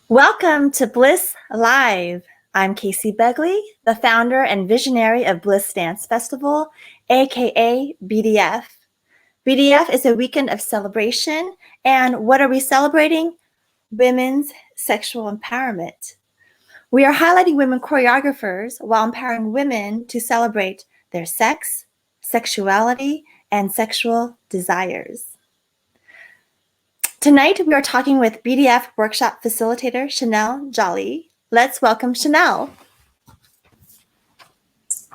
Welcome to Bliss Live. I'm Cassie Begley, the founder and visionary of Bliss Dance Festival, aka BDF. BDF is a weekend of celebration, and what are we celebrating? Women's sexual empowerment. We are highlighting women choreographers while empowering women to celebrate their sex, sexuality, and sexual desires. Tonight, we are talking with BDF workshop facilitator, Chanel Jaali. Let's welcome Chanel.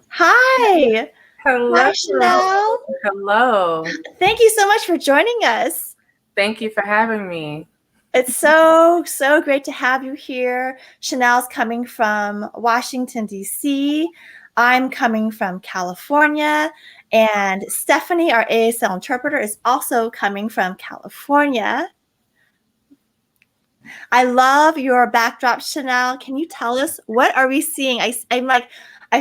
Hi. Hello. Hi, Chanel. Hello. Thank you so much for joining us. Thank you for having me. It's so great to have you here. Chanel's coming from Washington, D.C. I'm coming from California. And Stephanie, our ASL interpreter, is also coming from California. I love your backdrop, Chanel. Can you tell us, what are we seeing? I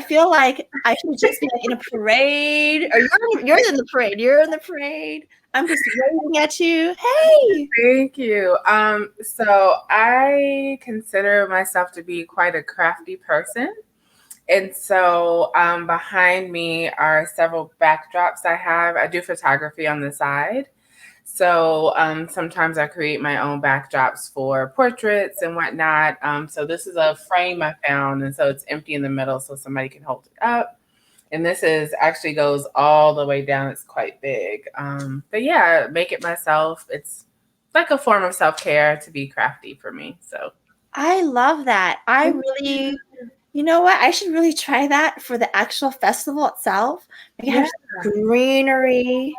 feel like I should just be like in a parade. Or you're in the parade. You're in the parade. I'm just waving at you. Hey. Thank you. So I consider myself to be quite a crafty person. And so behind me are several backdrops I have. I do photography on the side. So sometimes I create my own backdrops for portraits and whatnot. So this is a frame I found, and so it's empty in the middle so somebody can hold it up. And this actually goes all the way down. It's quite big. But yeah, make it myself. It's like a form of self-care to be crafty for me. So I love that. You know what? I should really try that for the actual festival itself. Maybe have greenery.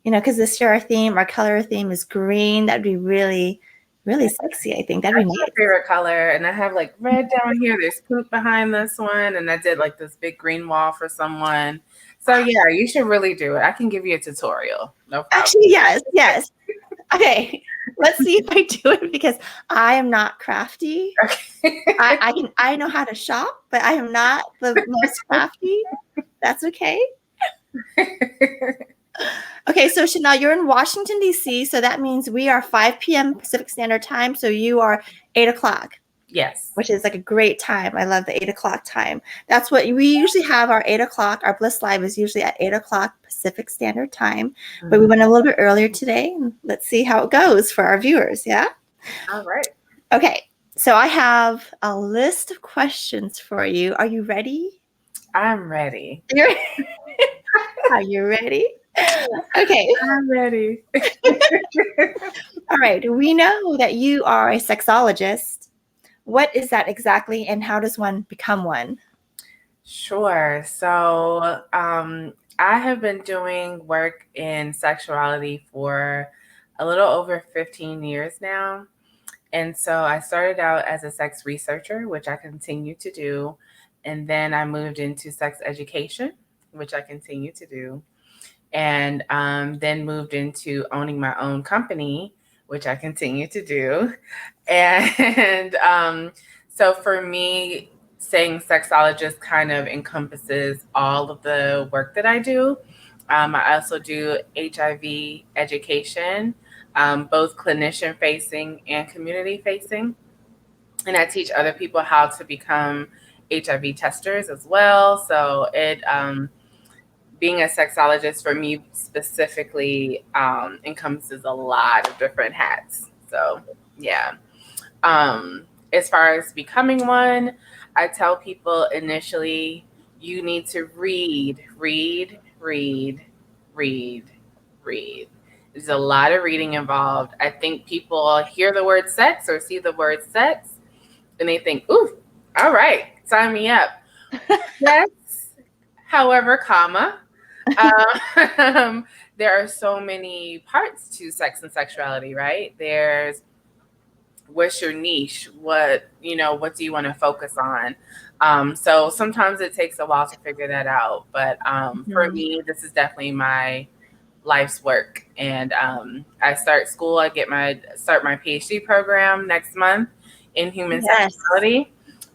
Because this year our color theme is green. That'd be really, really sexy, I think. That'd be nice. My favorite color. And I have like red down here. There's pink behind this one. And I did like this big green wall for someone. So yeah, you should really do it. I can give you a tutorial. No problem. Actually, yes. Okay, let's see if I do it, because I am not crafty. Okay. I know how to shop, but I am not the most crafty. That's okay. Okay, so Chanel, you're in Washington, D.C., so that means we are 5 p.m. Pacific Standard Time, so you are 8 o'clock. Yes. Which is like a great time. I love the 8 o'clock time. That's what we usually have, our 8 o'clock. Our Bliss Live is usually at 8 o'clock Pacific Standard Time, but we went a little bit earlier today. Let's see how it goes for our viewers, yeah? All right. Okay, so I have a list of questions for you. Are you ready? I'm ready. Are you ready? Okay. I'm ready. All right. We know that you are a sexologist. What is that exactly, and how does one become one? Sure. So I have been doing work in sexuality for a little over 15 years now. And so I started out as a sex researcher, which I continue to do. And then I moved into sex education, which I continue to do. And then moved into owning my own company, which I continue to do. And so for me, saying sexologist kind of encompasses all of the work that I do. I also do HIV education, both clinician facing and community facing. And I teach other people how to become HIV testers as well. So being a sexologist for me specifically encompasses a lot of different hats. So yeah. As far as becoming one, I tell people initially you need to read. There's a lot of reading involved. I think people hear the word sex or see the word sex and they think, ooh, all right, sign me up. Yes, however, comma, there are so many parts to sex and sexuality, right? There's what's your niche? What do you want to focus on? So sometimes it takes a while to figure that out. But for me, this is definitely my life's work. And I start school. I start my PhD program next month in human sexuality.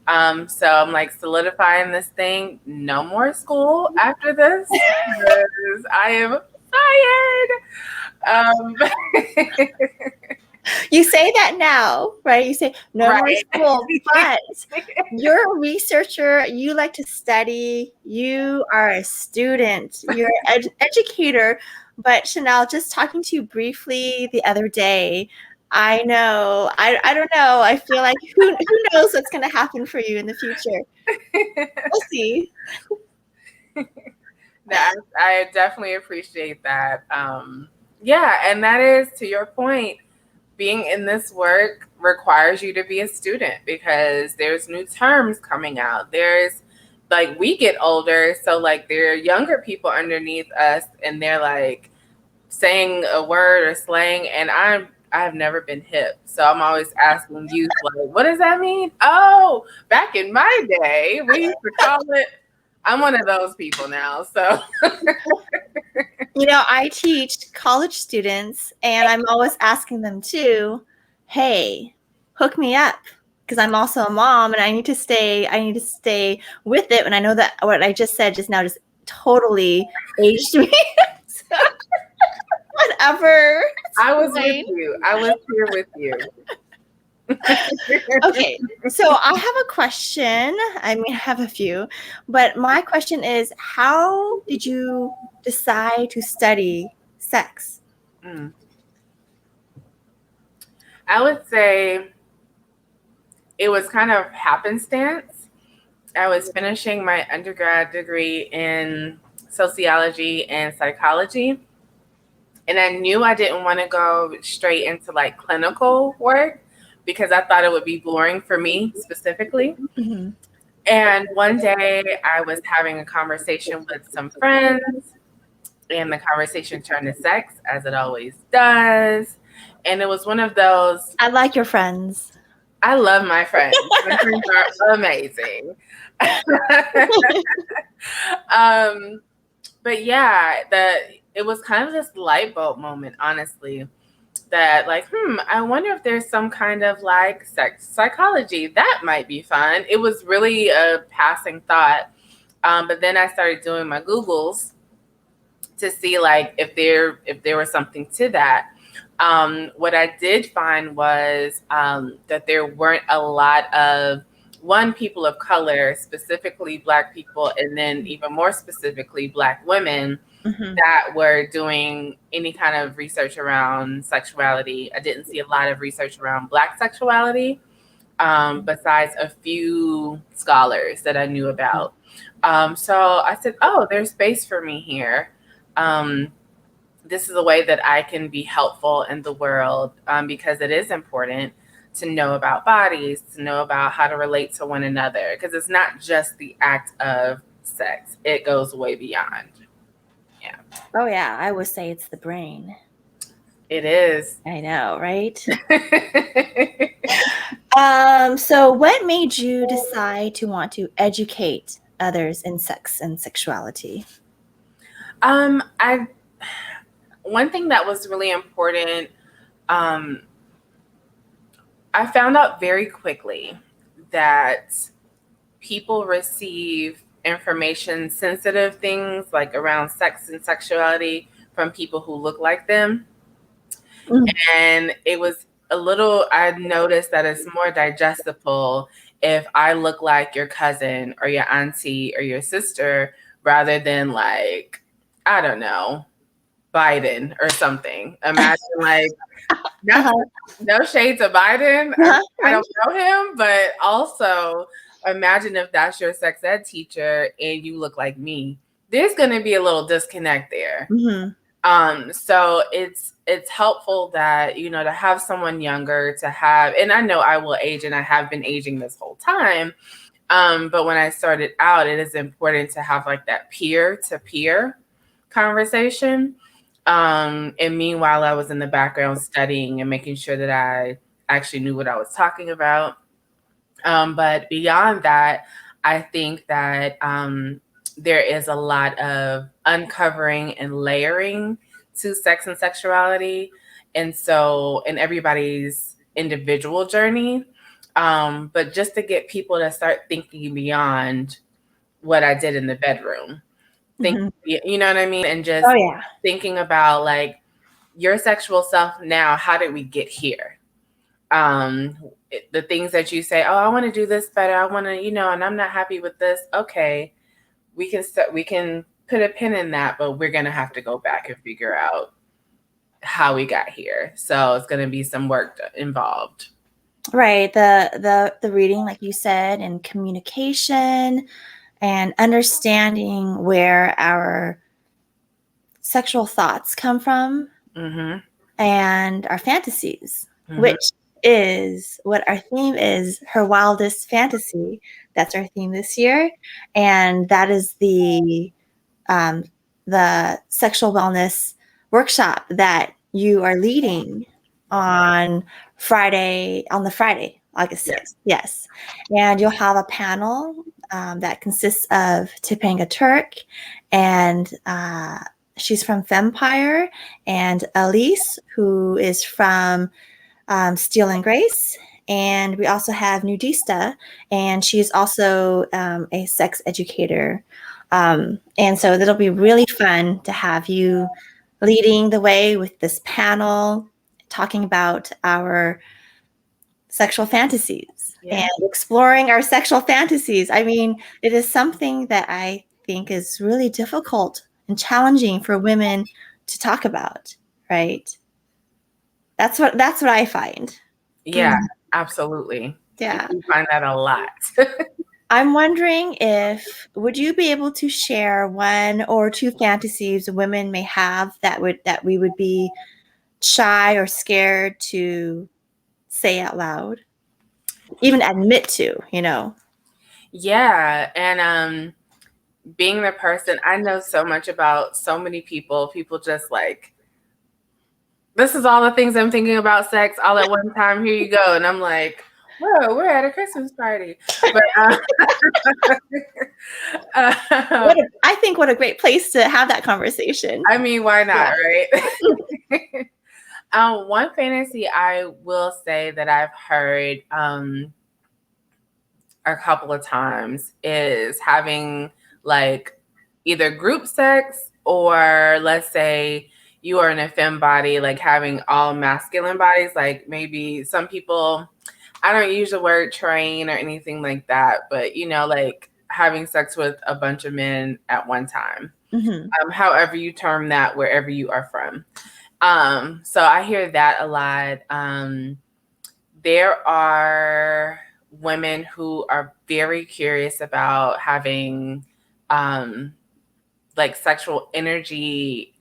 So I'm like solidifying this thing. No more school after this because I am fired. You say that now, right? You say no more school, but you're a researcher. You like to study. You are a student. You're an educator. But Chanel, just talking to you briefly the other day, I know, I don't know. I feel like who knows what's going to happen for you in the future. We'll see. I definitely appreciate that. Yeah, and that is, to your point, being in this work requires you to be a student because there's new terms coming out. There's like, we get older, so like there are younger people underneath us and they're like saying a word or slang, and I've never been hip. So I'm always asking youth, like, what does that mean? Oh, back in my day, we used to call it. I'm one of those people now. So, I teach college students and I'm always asking them too, hey, hook me up. Because I'm also a mom and I need to stay with it. And I know that what I just said just now just totally aged me. So, whatever. I was with you. I was here with you. Okay, so I have a question. I mean, I have a few, but my question is, how did you decide to study sex? I would say it was kind of happenstance. I was finishing my undergrad degree in sociology and psychology, and I knew I didn't want to go straight into like clinical work because I thought it would be boring for me specifically. Mm-hmm. And one day I was having a conversation with some friends, and the conversation turned to sex, as it always does. And it was one of those. I like your friends. I love my friends. My friends are amazing. But yeah, it was kind of this light bulb moment, honestly, that like, I wonder if there's some kind of like sex psychology that might be fun. It was really a passing thought. But then I started doing my Googles to see like if there was something to that. What I did find was that there weren't a lot of people of color, specifically Black people, and then even more specifically Black women that were doing any kind of research around sexuality. I didn't see a lot of research around Black sexuality, besides a few scholars that I knew about. So I said, oh, there's space for me here. This is a way that I can be helpful in the world, because it is important to know about bodies, to know about how to relate to one another, because it's not just the act of sex. It goes way beyond. Yeah. Oh, yeah. I would say it's the brain. It is. I know, right? So what made you decide to want to educate others in sex and sexuality? One thing that was really important, I found out very quickly that people receive information, sensitive things like around sex and sexuality from people who look like them. And it was I noticed that it's more digestible if I look like your cousin or your auntie or your sister rather than like, I don't know, Biden or something. Imagine like, that's no shade to Biden. I don't know him, but also imagine if that's your sex ed teacher and you look like me. There's going to be a little disconnect there. So it's helpful that, to have someone younger, to have, and I know I will age and I have been aging this whole time. But when I started out, it is important to have like that peer to peer conversation. And meanwhile, I was in the background studying and making sure that I actually knew what I was talking about. But beyond that, I think that there is a lot of uncovering and layering to sex and sexuality. And so in everybody's individual journey, but just to get people to start thinking beyond what I did in the bedroom. You know what I mean? And just thinking about like your sexual self now, how did we get here? The things that you say, oh, I want to do this better. I want to, and I'm not happy with this. Okay, we can put a pin in that, but we're going to have to go back and figure out how we got here. So it's going to be some work involved. Right. The reading, like you said, and communication and understanding where our sexual thoughts come from and our fantasies, which is what our theme is, her wildest fantasy. That's our theme this year. And that is the sexual wellness workshop that you are leading on Friday, August 6th. Yes. And you'll have a panel that consists of Topanga Turk, and she's from Fempire, and Elise, who is from Steel and Grace. And we also have Nudista, and she's also a sex educator. And so it'll be really fun to have you leading the way with this panel, talking about our sexual fantasies and exploring our sexual fantasies. I mean, it is something that I think is really difficult and challenging for women to talk about, right? That's what I find. Yeah, absolutely. Yeah. You find that a lot. I'm wondering would you be able to share one or two fantasies women may have that we would be shy or scared to say out loud, even admit to, Yeah. And being the person, I know so much about so many people just like, this is all the things I'm thinking about sex all at one time. Here you go. And I'm like, whoa, we're at a Christmas party. But I think what a great place to have that conversation. I mean, why not, right? One fantasy I will say that I've heard a couple of times is having like either group sex, or let's say you are in a femme body, like having all masculine bodies. Like maybe some people, I don't use the word train or anything like that, but like having sex with a bunch of men at one time. However you term that, wherever you are from. So I hear that a lot. There are women who are very curious about having like sexual energy,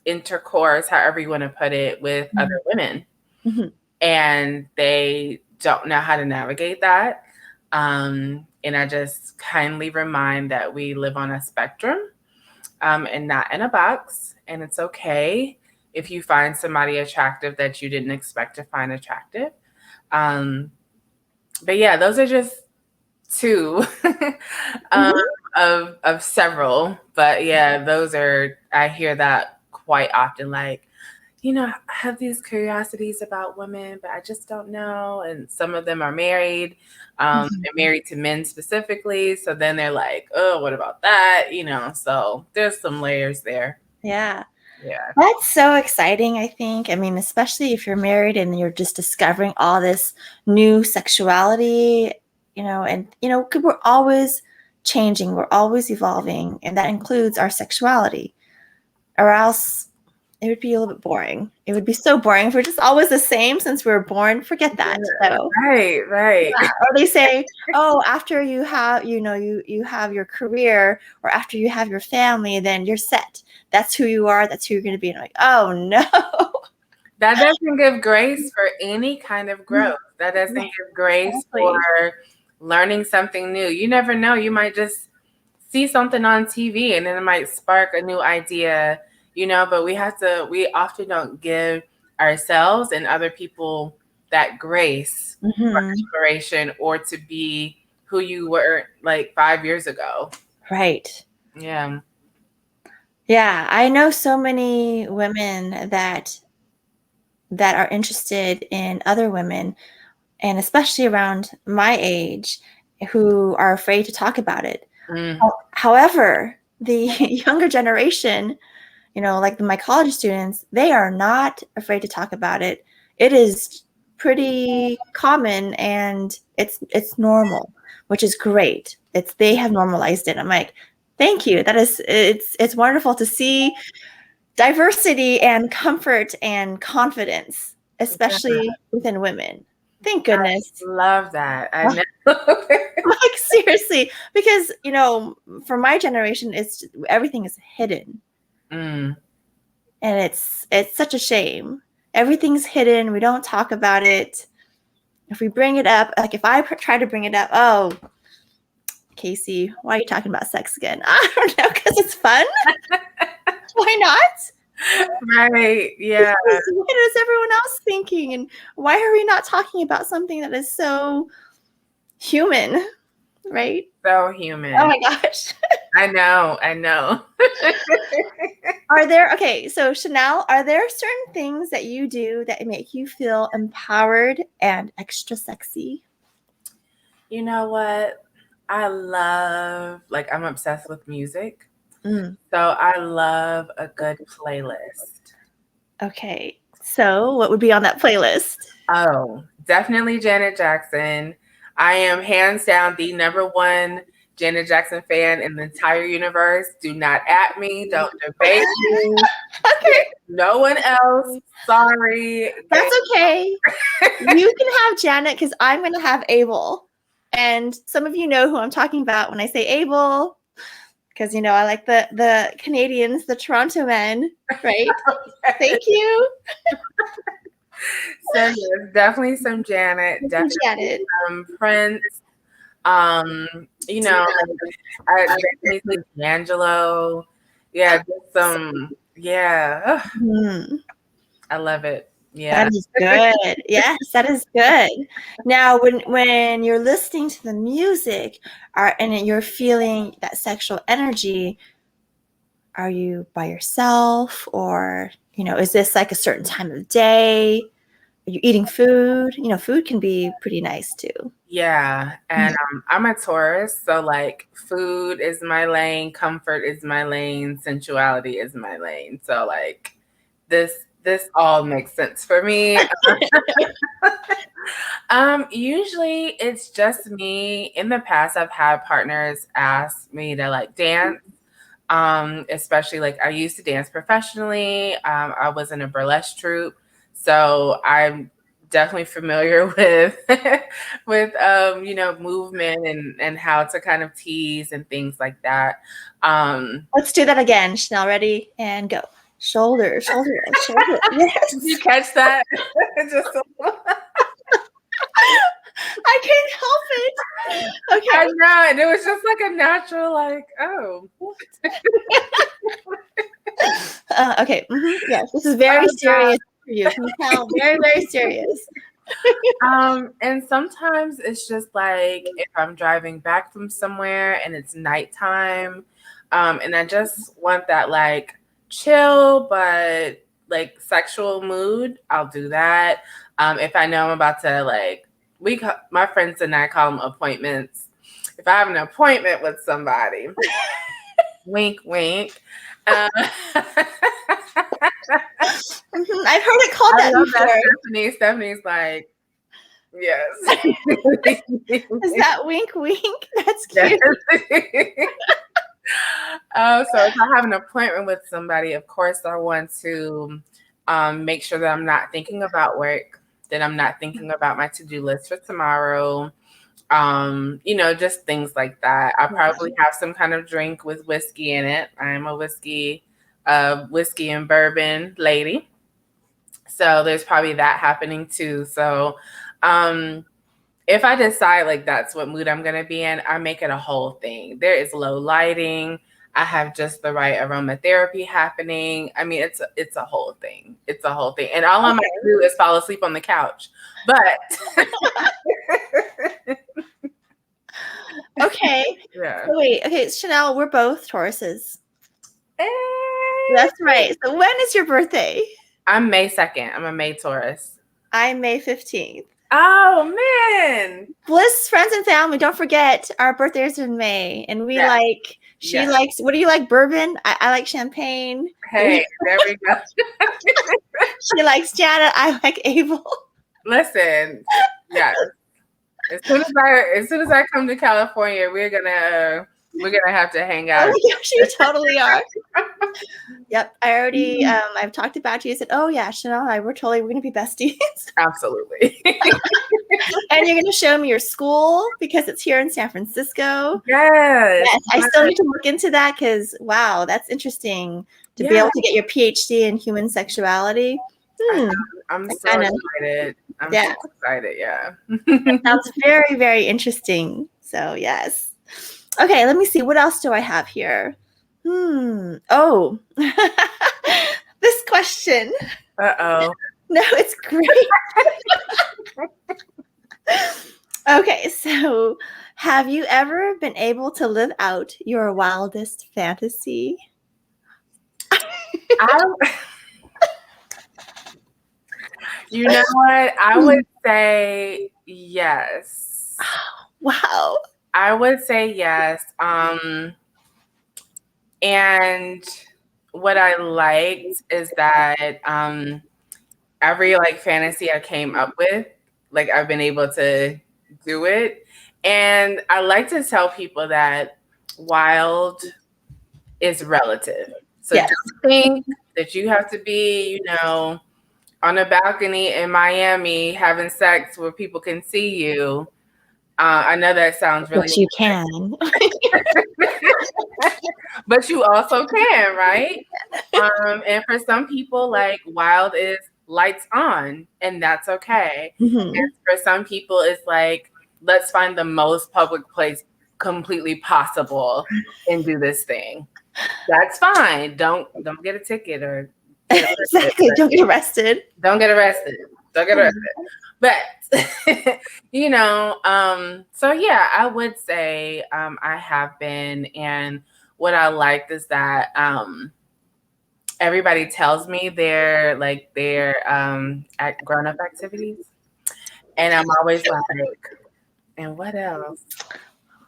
intercourse, however you want to put it, with other women. And they don't know how to navigate that. And I just kindly remind that we live on a spectrum and not in a box. And it's okay if you find somebody attractive that you didn't expect to find attractive. But yeah, those are just two of several. But yeah, those are, I hear that quite often, like, I have these curiosities about women, but I just don't know. And some of them are married, they're married to men specifically. So then they're like, oh, what about that? So there's some layers there. Yeah. Yeah. That's so exciting, I think. I mean, especially if you're married and you're just discovering all this new sexuality, and 'cause we're always changing, we're always evolving, and that includes our sexuality, or else it would be a little bit boring. It would be so boring if we're just always the same since we were born. Forget that. So, Right. yeah. Or they say, oh, after you have, you have your career, or after you have your family, then you're set. That's who you are. That's who you're going to be. And I'm like, oh no. That doesn't give grace for any kind of growth. That doesn't give grace for learning something new. You never know. You might just see something on TV and then it might spark a new idea, but we often don't give ourselves and other people that grace for inspiration or to be who you were like 5 years ago. Right. Yeah. Yeah. I know so many women that are interested in other women, and especially around my age, who are afraid to talk about it. However, the younger generation, like my college students, they are not afraid to talk about it. It is pretty common and it's normal, which is great. They have normalized it. I'm like, thank you. It's wonderful to see diversity and comfort and confidence, especially within women. Thank goodness. I love that. I know. Like seriously, because for my generation, everything is hidden, and it's such a shame. Everything's hidden. We don't talk about it. If we bring it up, like if I try to bring it up, oh, Casey, why are you talking about sex again? I don't know, because it's fun. Why not? Right. Yeah. What is everyone else thinking? And why are we not talking about something that is so human? Right? So human. Oh my gosh. I know. So Chanel, are there certain things that you do that make you feel empowered and extra sexy? You know what? I'm obsessed with music. So I love a good playlist. Okay. So what would be on that playlist? Oh, definitely Janet Jackson. I am hands down the #1 Janet Jackson fan in the entire universe. Do not at me. Don't debate me. Okay. No one else. Sorry. That's okay. You can have Janet because I'm going to have Abel. And some of you know who I'm talking about when I say Abel, because, I like the Canadians, the Toronto men, right? Thank you. So yes, definitely some Janet, definitely some Prince. I definitely think Angelo. Yeah, just some. Yeah, I love it. Yeah, that is good. Yes, that is good. Now, when you're listening to the music, and you're feeling that sexual energy, are you by yourself, or is this like a certain time of day? Are you eating food? Food can be pretty nice too. Yeah, and I'm a Taurus, so like food is my lane, comfort is my lane, sensuality is my lane. So like this all makes sense for me. Usually it's just me. In the past, I've had partners ask me to like dance. Especially like I used to dance professionally. I was in a burlesque troupe, so I'm definitely familiar with movement and how to kind of tease and things like that. Let's do that again. Chanel, ready and go. Shoulder, shoulder, shoulder. Yes. Did you catch that? I can't help it. Okay. I know, and it was just like a natural, like, oh. Okay. Yes, this is very serious for you. Can you tell? Very, very serious. And sometimes it's just like if I'm driving back from somewhere and it's nighttime, and I just want that like chill but like sexual mood, I'll do that. If I know I'm about to like, my friends and I call them appointments. If I have an appointment with somebody, wink, wink. I've heard it called that before. Stephanie's like, Yes. Is that wink, wink? That's Yes. cute. So if I have an appointment with somebody, of course I want to make sure that I'm not thinking about work, that I'm not thinking about my to-do list for tomorrow. Just things like that. I probably have some kind of drink with whiskey in it. I'm a whiskey and bourbon lady. So there's probably that happening too. So if I decide like that's what mood I'm gonna be in, I make it a whole thing. There is low lighting. I have just the right aromatherapy happening. I mean, it's a whole thing. It's a whole thing. And all I might do is fall asleep on the couch. But Okay. yeah. So wait. Okay, Chanel, we're both Tauruses. Hey. That's right. So when is your birthday? I'm May 2nd. I'm a May Taurus. I'm May 15th. Oh man. Bliss, friends and family, don't forget our birthdays are in May. And we she likes, what do you like? Bourbon? I like champagne. Hey, there we go. She likes Janet. I like Abel. Listen, yes. As soon as I come to California, we're gonna have to hang out. Oh my gosh, you totally are. Yep, I already I've talked about you. I said, oh yeah, Chanel and I we're gonna be besties. Absolutely. And you're gonna show me your school because it's here in San Francisco. Yes. I still need to look into that because wow, that's interesting to be able to get your PhD in human sexuality. I'm so excited. I'm so excited. Yeah. That sounds very, very interesting. So yes. Okay, let me see. What else do I have here? Oh, this question. Uh-oh. No, it's great. Okay, so have you ever been able to live out your wildest fantasy? You know what? I would say yes. Wow. I would say yes. And what I liked is that every like fantasy I came up with, like I've been able to do it. And I like to tell people that wild is relative. So don't think that you have to be, on a balcony in Miami having sex where people can see you. I know that sounds really. But you can. But you also can, right? And for some people, like wild is lights on, and that's okay. Mm-hmm. And for some people, it's like, let's find the most public place completely possible and do this thing. That's fine. Don't get a ticket or exactly. Don't get arrested. Don't get arrested. Don't get arrested. But so yeah, I would say I have been, and what I liked is that everybody tells me they're at grown-up activities, and I'm always like, and what else?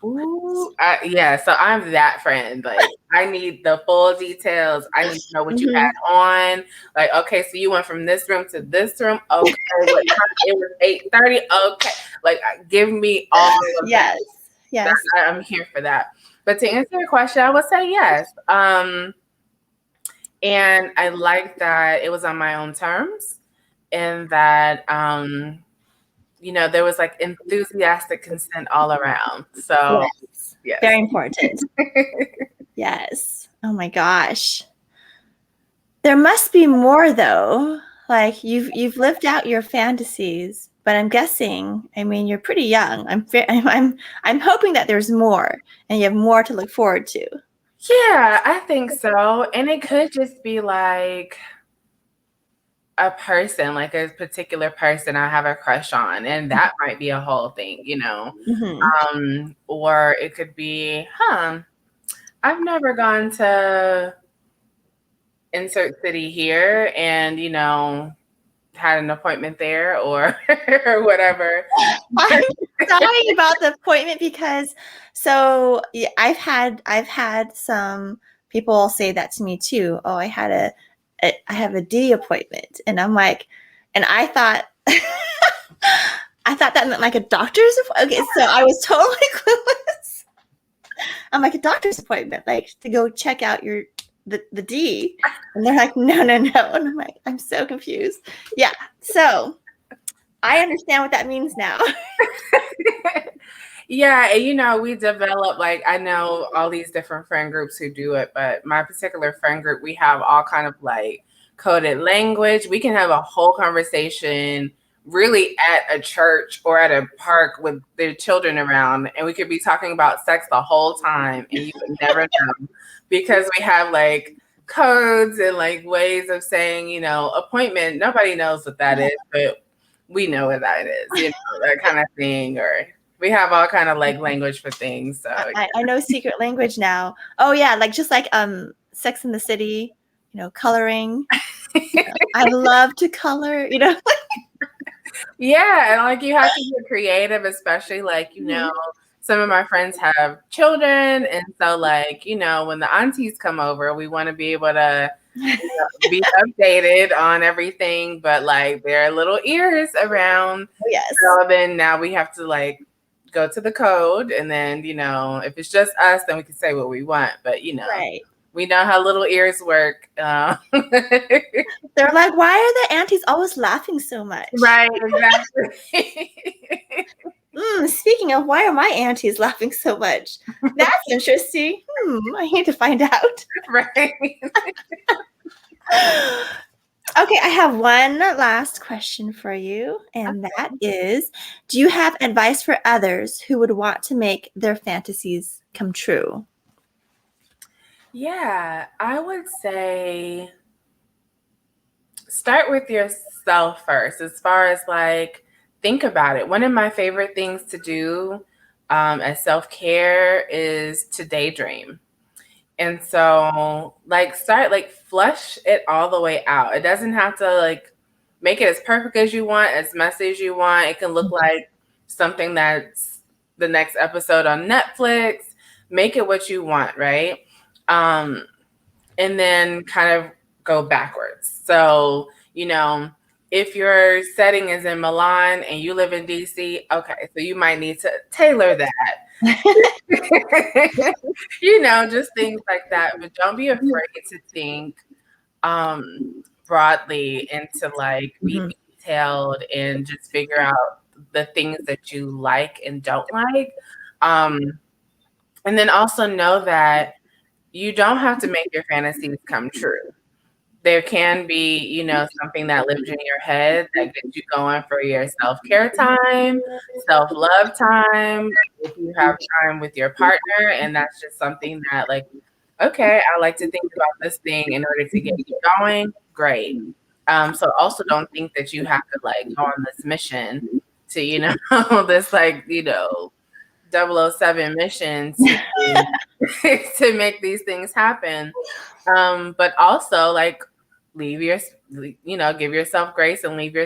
Ooh, so I'm that friend. Like, I need the full details. I need to know what you had on. Like, okay, so you went from this room to this room. Okay, what time? It was 8:30. Okay, like, give me all of that. Yes. I'm here for that. But to answer your question, I would say yes. And I like that it was on my own terms, and that there was like enthusiastic consent all around. So yes. Very important. Yes. Oh my gosh. There must be more though. Like you've lived out your fantasies, but I'm guessing, I mean, you're pretty young. I'm hoping that there's more and you have more to look forward to. Yeah, I think so. And it could just be like a person, like a particular person I have a crush on, and that might be a whole thing, or it could be, I've never gone to insert city here and, had an appointment there or whatever. I'm sorry about the appointment because I've had some people say that to me too. Oh, I have a D appointment, and I'm like, and I thought I thought that meant like a doctor's appointment. Okay, so I was totally clueless. I'm like a doctor's appointment, like to go check out the D. And they're like, no. And I'm like, I'm so confused. Yeah. So I understand what that means now. Yeah, and we develop, like, I know all these different friend groups who do it, but my particular friend group, we have all kind of like coded language. We can have a whole conversation really at a church or at a park with their children around, and we could be talking about sex the whole time, and you would never know because we have like codes and like ways of saying, appointment. Nobody knows what that is, but we know what that is, that kind of thing, or we have all kind of like language for things. So I know secret language now. Oh yeah, like just like Sex in the City, coloring. I love to color, Yeah, and like you have to get creative, especially like, some of my friends have children, and so like, when the aunties come over, we want to be able to be updated on everything, but like there are little ears around. Yes. So then now we have to like go to the code, and then if it's just us, then we can say what we want, but right. We know how little ears work. They're like, why are the aunties always laughing so much? Right, exactly. Speaking of, why are my aunties laughing so much? That's interesting. I need to find out. Right. Okay, I have one last question for you, and that is, do you have advice for others who would want to make their fantasies come true? Yeah, I would say start with yourself first, as far as like, think about it. One of my favorite things to do as self-care is to daydream. And so like flush it all the way out. It doesn't have to like make it as perfect as you want, as messy as you want. It can look like something that's the next episode on Netflix. Make it what you want, right? And then kind of go backwards. So, if your setting is in Milan and you live in DC, okay, so you might need to tailor that. Just things like that. But don't be afraid to think broadly and to like be detailed and just figure out the things that you like and don't like. And then also know that you don't have to make your fantasies come true. There can be, something that lives in your head that gets you going for your self-care time, self-love time, if you have time with your partner, and that's just something that like, okay, I like to think about this thing in order to get you going, great. So also don't think that you have to like go on this mission to, this like, 007 mission to, to make these things happen. But also like give yourself grace and leave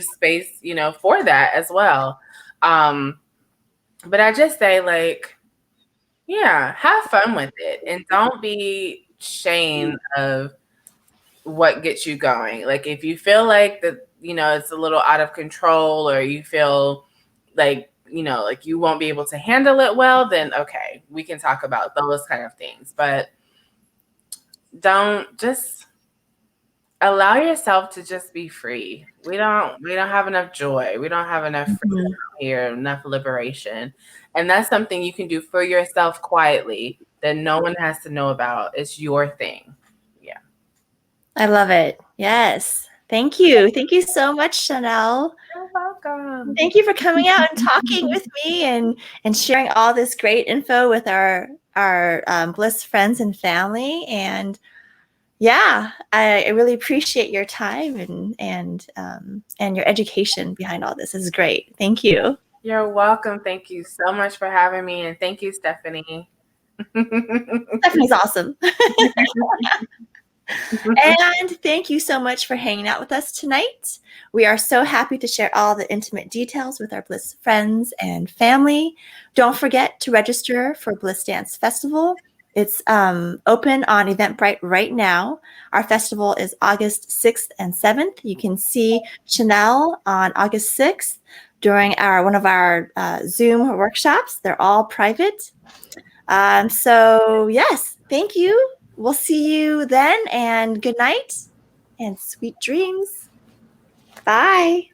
space for that as well. But I just say like, yeah, have fun with it and don't be ashamed of what gets you going. Like if you feel like that, it's a little out of control, or you feel like, like you won't be able to handle it well, then okay, we can talk about those kind of things. But don't, just allow yourself to just be free. We don't have enough joy. We don't have enough freedom here, enough liberation. And that's something you can do for yourself quietly that no one has to know about. It's your thing. Yeah. I love it. Yes. Thank you. Thank you so much, Chanel. You're welcome. Thank you for coming out and talking with me and sharing all this great info with our Bliss friends and family. And yeah, I really appreciate your time and your education behind all this. This is great. Thank you. You're welcome. Thank you so much for having me. And thank you, Stephanie. Stephanie's awesome. And thank you so much for hanging out with us tonight. We are so happy to share all the intimate details with our Bliss friends and family. Don't forget to register for Bliss Dance Festival It's open on Eventbrite right now. Our festival is August 6th and 7th. You can see Chanel on August 6th during one of our Zoom workshops. They're all private. So yes, thank you. We'll see you then, and good night and sweet dreams. Bye.